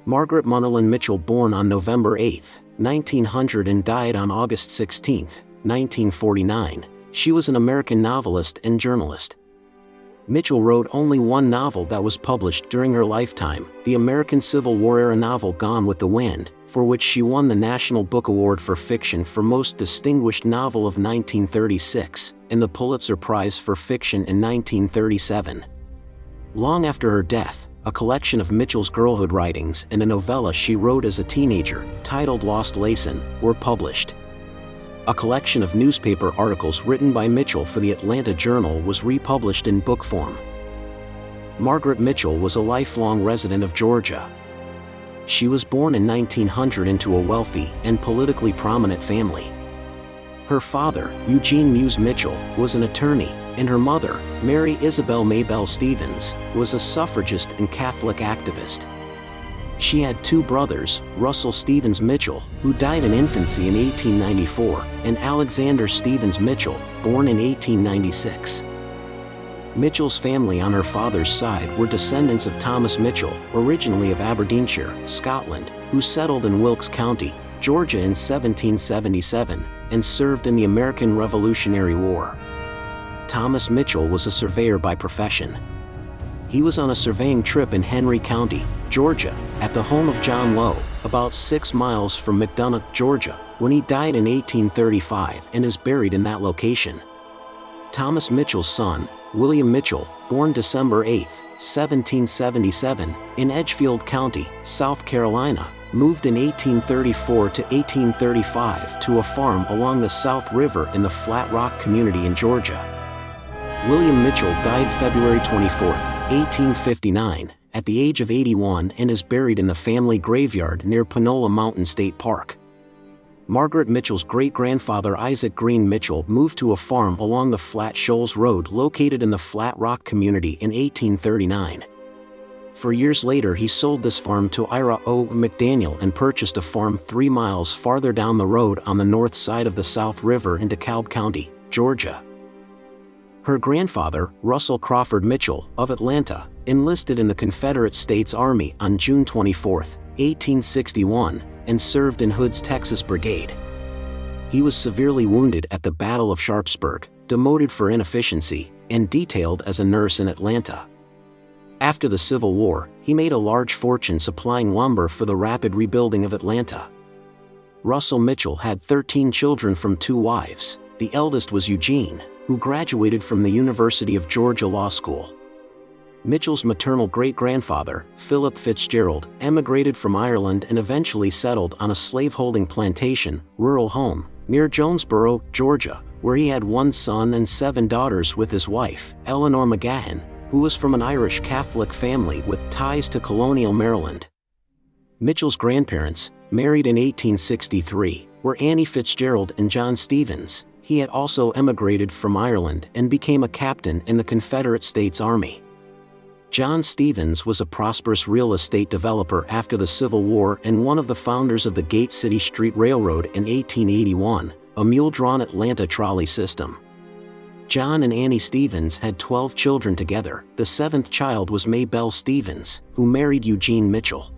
Margaret Munnerlyn Mitchell, born on November 8, 1900 and died on August 16, 1949, she was an American novelist and journalist. Mitchell wrote only one novel that was published during her lifetime, the American Civil War-era novel Gone with the Wind, for which she won the National Book Award for Fiction for Most Distinguished Novel of 1936, and the Pulitzer Prize for Fiction in 1937. Long after her death, a collection of Mitchell's girlhood writings and a novella she wrote as a teenager, titled Lost Lacin, were published. A collection of newspaper articles written by Mitchell for the Atlanta Journal was republished in book form. Margaret Mitchell was a lifelong resident of Georgia. She was born in 1900 into a wealthy and politically prominent family. Her father, Eugene Muse Mitchell, was an attorney, and her mother, Mary Isabel Maybelle Stevens, was a suffragist and Catholic activist. She had two brothers, Russell Stevens Mitchell, who died in infancy in 1894, and Alexander Stevens Mitchell, born in 1896. Mitchell's family on her father's side were descendants of Thomas Mitchell, originally of Aberdeenshire, Scotland, who settled in Wilkes County, Georgia in 1777, and served in the American Revolutionary War. Thomas Mitchell was a surveyor by profession. He was on a surveying trip in Henry County, Georgia, at the home of John Lowe, about 6 miles from McDonough, Georgia, when he died in 1835 and is buried in that location. Thomas Mitchell's son, William Mitchell, born December 8, 1777, in Edgefield County, South Carolina, moved in 1834 to 1835 to a farm along the South River in the Flat Rock community in Georgia. William Mitchell died February 24, 1859, at the age of 81 and is buried in the family graveyard near Panola Mountain State Park. Margaret Mitchell's great-grandfather Isaac Green Mitchell moved to a farm along the Flat Shoals Road located in the Flat Rock community in 1839. For years later he sold this farm to Ira O. McDaniel and purchased a farm 3 miles farther down the road on the north side of the South River in DeKalb County, Georgia. Her grandfather, Russell Crawford Mitchell, of Atlanta, enlisted in the Confederate States Army on June 24, 1861, and served in Hood's Texas Brigade. He was severely wounded at the Battle of Sharpsburg, demoted for inefficiency, and detailed as a nurse in Atlanta. After the Civil War, he made a large fortune supplying lumber for the rapid rebuilding of Atlanta. Russell Mitchell had 13 children from 2 wives. The eldest was Eugene, who graduated from the University of Georgia Law School. Mitchell's maternal great-grandfather, Philip Fitzgerald, emigrated from Ireland and eventually settled on a slaveholding plantation, rural home, near Jonesboro, Georgia, where he had 1 son and 7 daughters with his wife, Eleanor McGahan, who was from an Irish Catholic family with ties to colonial Maryland. Mitchell's grandparents, married in 1863, were Annie Fitzgerald and John Stevens. He had also emigrated from Ireland and became a captain in the Confederate States Army. John Stevens was a prosperous real estate developer after the Civil War and one of the founders of the Gate City Street Railroad in 1881, a mule-drawn Atlanta trolley system. John and Annie Stevens had 12 children together. The 7th child was Maybelle Stevens, who married Eugene Mitchell.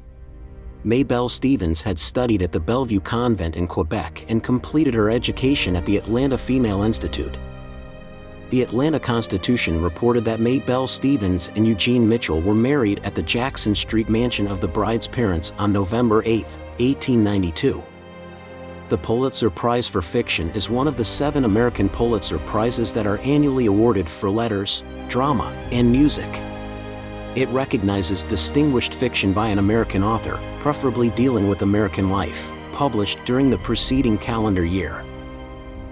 Maybelle Stevens had studied at the Bellevue Convent in Quebec and completed her education at the Atlanta Female Institute. The Atlanta Constitution reported that Maybelle Stevens and Eugene Mitchell were married at the Jackson Street mansion of the bride's parents on November 8, 1892. The Pulitzer Prize for Fiction is one of the 7 American Pulitzer Prizes that are annually awarded for letters, drama, and music. It recognizes distinguished fiction by an American author, preferably dealing with American life, published during the preceding calendar year.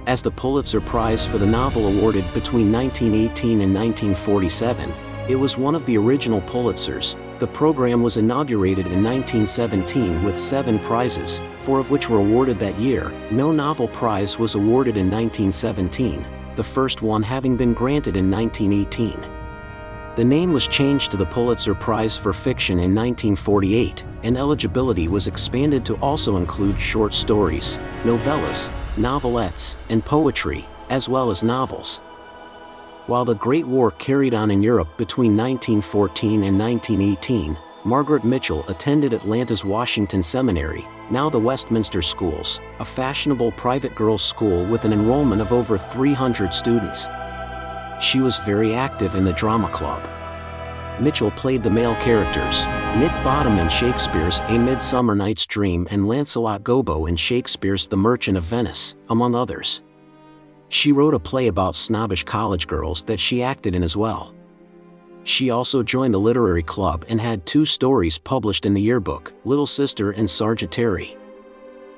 As the Pulitzer Prize for the novel awarded between 1918 and 1947, it was one of the original Pulitzers. The program was inaugurated in 1917 with 7 prizes, 4 of which were awarded that year. No novel prize was awarded in 1917, the first one having been granted in 1918. The name was changed to the Pulitzer Prize for Fiction in 1948, and eligibility was expanded to also include short stories, novellas, novelettes, and poetry, as well as novels. While the Great War carried on in Europe between 1914 and 1918, Margaret Mitchell attended Atlanta's Washington Seminary, now the Westminster Schools, a fashionable private girls' school with an enrollment of over 300 students. She was very active in the drama club. Mitchell played the male characters, Nick Bottom in Shakespeare's A Midsummer Night's Dream and Lancelot Gobbo in Shakespeare's The Merchant of Venice, among others. She wrote a play about snobbish college girls that she acted in as well. She also joined the literary club and had 2 stories published in the yearbook, Little Sister and Sergeant Terry.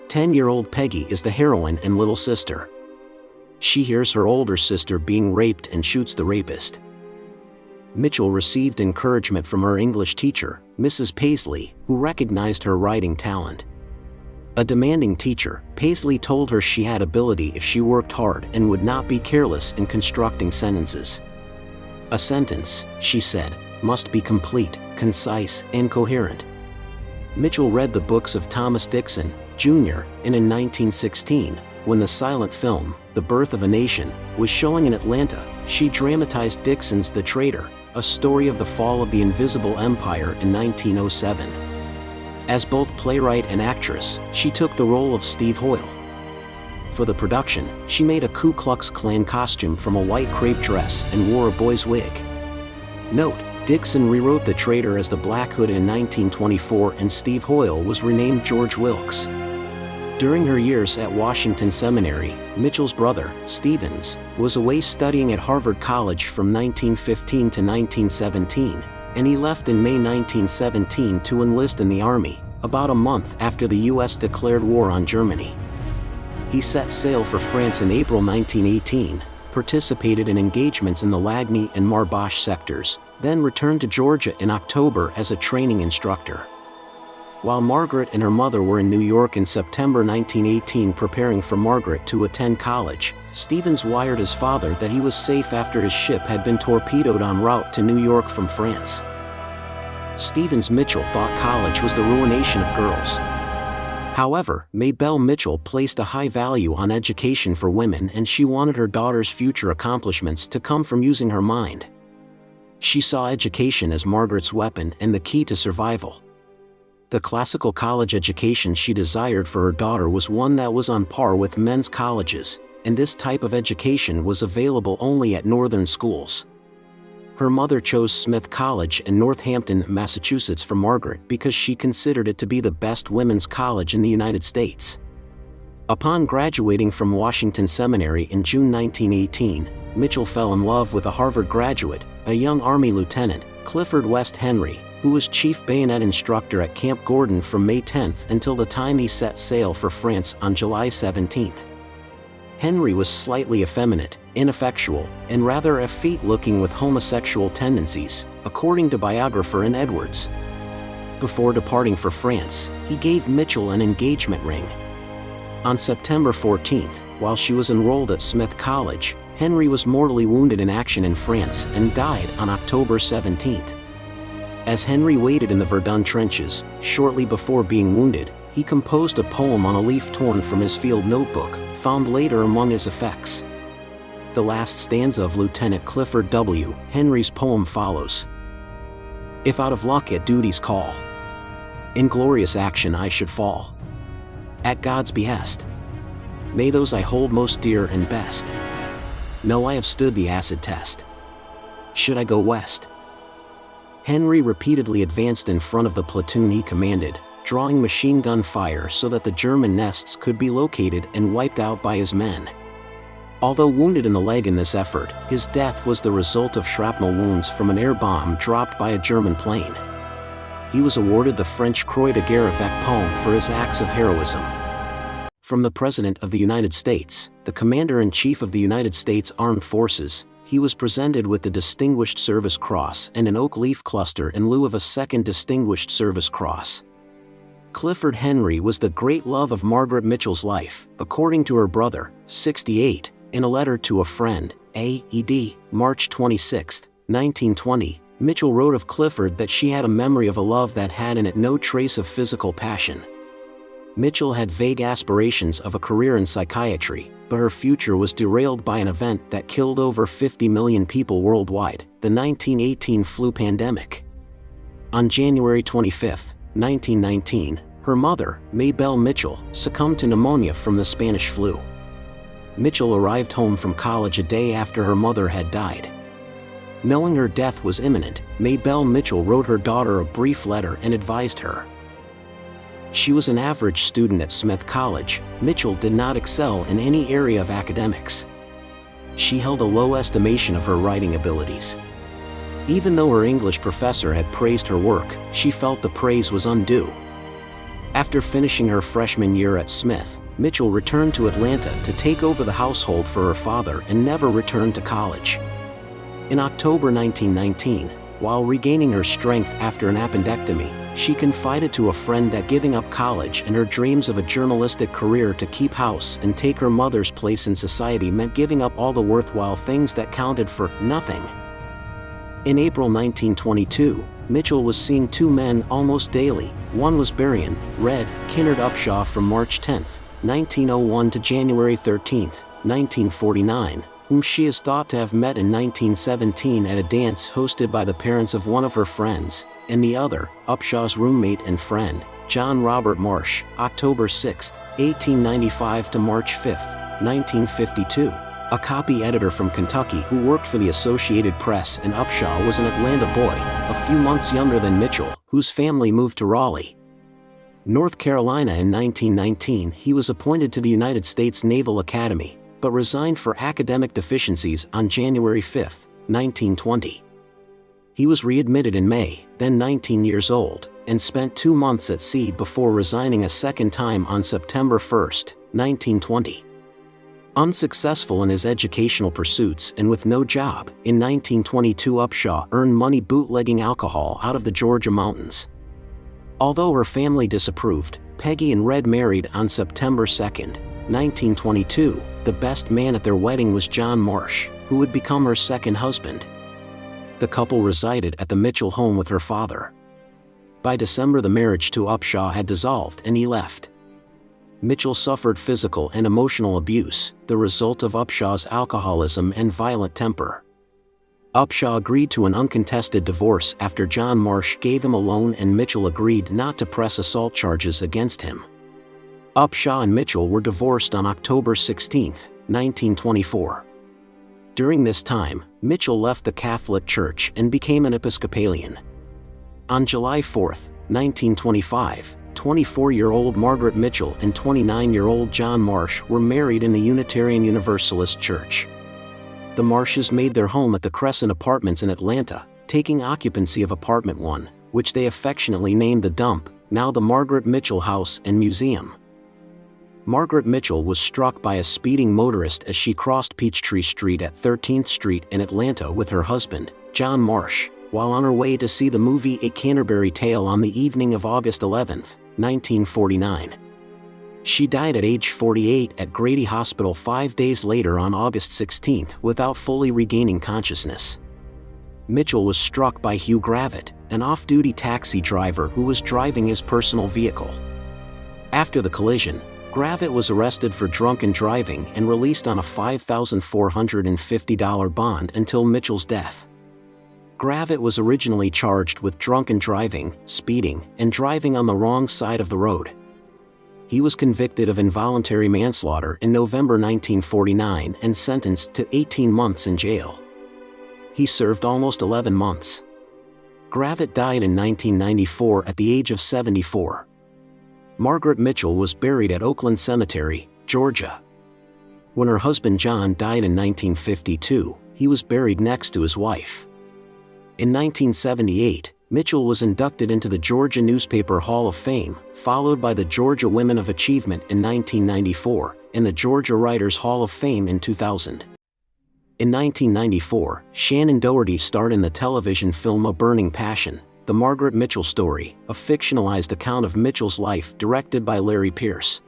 10-year-old Peggy is the heroine in Little Sister. She hears her older sister being raped and shoots the rapist. Mitchell received encouragement from her English teacher, Mrs. Paisley, who recognized her writing talent. A demanding teacher, Paisley told her she had ability if she worked hard and would not be careless in constructing sentences. A sentence, she said, must be complete, concise, and coherent. Mitchell read the books of Thomas Dixon, Jr., and in 1916, when the silent film, The Birth of a Nation, was showing in Atlanta, she dramatized Dixon's The Traitor, a story of the fall of the Invisible Empire in 1907. As both playwright and actress, she took the role of Steve Hoyle. For the production, she made a Ku Klux Klan costume from a white crepe dress and wore a boy's wig. Note, Dixon rewrote The Traitor as the Black Hood in 1924 and Steve Hoyle was renamed George Wilkes. During her years at Washington Seminary, Mitchell's brother, Stevens, was away studying at Harvard College from 1915 to 1917, and he left in May 1917 to enlist in the Army, about a month after the U.S. declared war on Germany. He set sail for France in April 1918, participated in engagements in the Lagny and Marbosch sectors, then returned to Georgia in October as a training instructor. While Margaret and her mother were in New York in September 1918 preparing for Margaret to attend college, Stevens wired his father that he was safe after his ship had been torpedoed en route to New York from France. Stevens Mitchell thought college was the ruination of girls. However, Maybelle Mitchell placed a high value on education for women and she wanted her daughter's future accomplishments to come from using her mind. She saw education as Margaret's weapon and the key to survival. The classical college education she desired for her daughter was one that was on par with men's colleges, and this type of education was available only at northern schools. Her mother chose Smith College in Northampton, Massachusetts for Margaret because she considered it to be the best women's college in the United States. Upon graduating from Washington Seminary in June 1918, Mitchell fell in love with a Harvard graduate, a young Army lieutenant, Clifford West Henry, who was chief bayonet instructor at Camp Gordon from May 10 until the time he set sail for France on July 17. Henry was slightly effeminate, ineffectual, and rather effete-looking with homosexual tendencies, according to biographer N. Edwards. Before departing for France, he gave Mitchell an engagement ring. On September 14, while she was enrolled at Smith College, Henry was mortally wounded in action in France and died on October 17. As Henry waited in the Verdun trenches, shortly before being wounded, he composed a poem on a leaf torn from his field notebook, found later among his effects. The last stanza of Lieutenant Clifford W. Henry's poem follows. If out of luck at duty's call, in glorious action I should fall. At God's behest, may those I hold most dear and best know I have stood the acid test. Should I go west? Henry repeatedly advanced in front of the platoon he commanded, drawing machine gun fire so that the German nests could be located and wiped out by his men. Although wounded in the leg in this effort, his death was the result of shrapnel wounds from an air bomb dropped by a German plane. He was awarded the French Croix de Guerre avec Palme for his acts of heroism. From the President of the United States, the Commander-in-Chief of the United States Armed Forces, he was presented with the Distinguished Service Cross and an oak leaf cluster in lieu of a second Distinguished Service Cross. Clifford Henry was the great love of Margaret Mitchell's life, according to her brother, 68, in a letter to a friend, A.E.D., March 26, 1920, Mitchell wrote of Clifford that she had a memory of a love that had in it no trace of physical passion. Mitchell had vague aspirations of a career in psychiatry, but her future was derailed by an event that killed over 50 million people worldwide, the 1918 flu pandemic. On January 25, 1919, her mother, Maybelle Mitchell, succumbed to pneumonia from the Spanish flu. Mitchell arrived home from college a day after her mother had died. Knowing her death was imminent, Maybelle Mitchell wrote her daughter a brief letter and advised her. She was an average student at Smith College. Mitchell did not excel in any area of academics. She held a low estimation of her writing abilities. Even though her English professor had praised her work, she felt the praise was undue. After finishing her freshman year at Smith, Mitchell returned to Atlanta to take over the household for her father and never returned to college. In October 1919, while regaining her strength after an appendectomy, she confided to a friend that giving up college and her dreams of a journalistic career to keep house and take her mother's place in society meant giving up all the worthwhile things that counted for nothing. In April 1922, Mitchell was seeing two men almost daily. One was Berrien, Red, Kinnard Upshaw from March 10, 1901 to January 13, 1949, whom she is thought to have met in 1917 at a dance hosted by the parents of one of her friends, and the other, Upshaw's roommate and friend, John Robert Marsh, October 6, 1895 to March 5, 1952. A copy editor from Kentucky who worked for the Associated Press, and Upshaw was an Atlanta boy, a few months younger than Mitchell, whose family moved to Raleigh, North Carolina in 1919. He was appointed to the United States Naval Academy, but resigned for academic deficiencies on January 5, 1920. He was readmitted in May, then 19 years old, and spent 2 months at sea before resigning a second time on September 1, 1920. Unsuccessful in his educational pursuits and with no job, in 1922 Upshaw earned money bootlegging alcohol out of the Georgia mountains. Although her family disapproved, Peggy and Red married on September 2, 1922. The best man at their wedding was John Marsh, who would become her second husband. The couple resided at the Mitchell home with her father. By December the marriage to Upshaw had dissolved and he left. Mitchell suffered physical and emotional abuse, the result of Upshaw's alcoholism and violent temper. Upshaw agreed to an uncontested divorce after John Marsh gave him a loan and Mitchell agreed not to press assault charges against him. Upshaw and Mitchell were divorced on October 16, 1924. During this time, Mitchell left the Catholic Church and became an Episcopalian. On July 4, 1925, 24-year-old Margaret Mitchell and 29-year-old John Marsh were married in the Unitarian Universalist Church. The Marshes made their home at the Crescent Apartments in Atlanta, taking occupancy of Apartment 1, which they affectionately named the Dump, now the Margaret Mitchell House and Museum. Margaret Mitchell was struck by a speeding motorist as she crossed Peachtree Street at 13th Street in Atlanta with her husband, John Marsh, while on her way to see the movie A Canterbury Tale on the evening of August 11, 1949. She died at age 48 at Grady Hospital 5 days later on August 16 without fully regaining consciousness. Mitchell was struck by Hugh Gravitt, an off-duty taxi driver who was driving his personal vehicle. After the collision, Gravitt was arrested for drunken driving and released on a $5,450 bond until Mitchell's death. Gravitt was originally charged with drunken driving, speeding, and driving on the wrong side of the road. He was convicted of involuntary manslaughter in November 1949 and sentenced to 18 months in jail. He served almost 11 months. Gravitt died in 1994 at the age of 74. Margaret Mitchell was buried at Oakland Cemetery, Georgia. When her husband John died in 1952, he was buried next to his wife. In 1978, Mitchell was inducted into the Georgia Newspaper Hall of Fame, followed by the Georgia Women of Achievement in 1994, and the Georgia Writers Hall of Fame in 2000. In 1994, Shannon Doherty starred in the television film A Burning Passion, The Margaret Mitchell Story, a fictionalized account of Mitchell's life directed by Larry Pierce.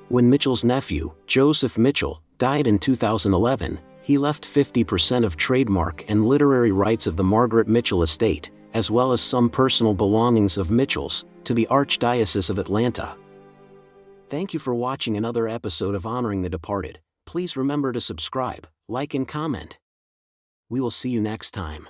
When Mitchell's nephew, Joseph Mitchell, died in 2011, he left 50% of trademark and literary rights of the Margaret Mitchell estate, as well as some personal belongings of Mitchell's, to the Archdiocese of Atlanta. Thank you for watching another episode of Honoring the Departed. Please remember to subscribe, like and comment. We will see you next time.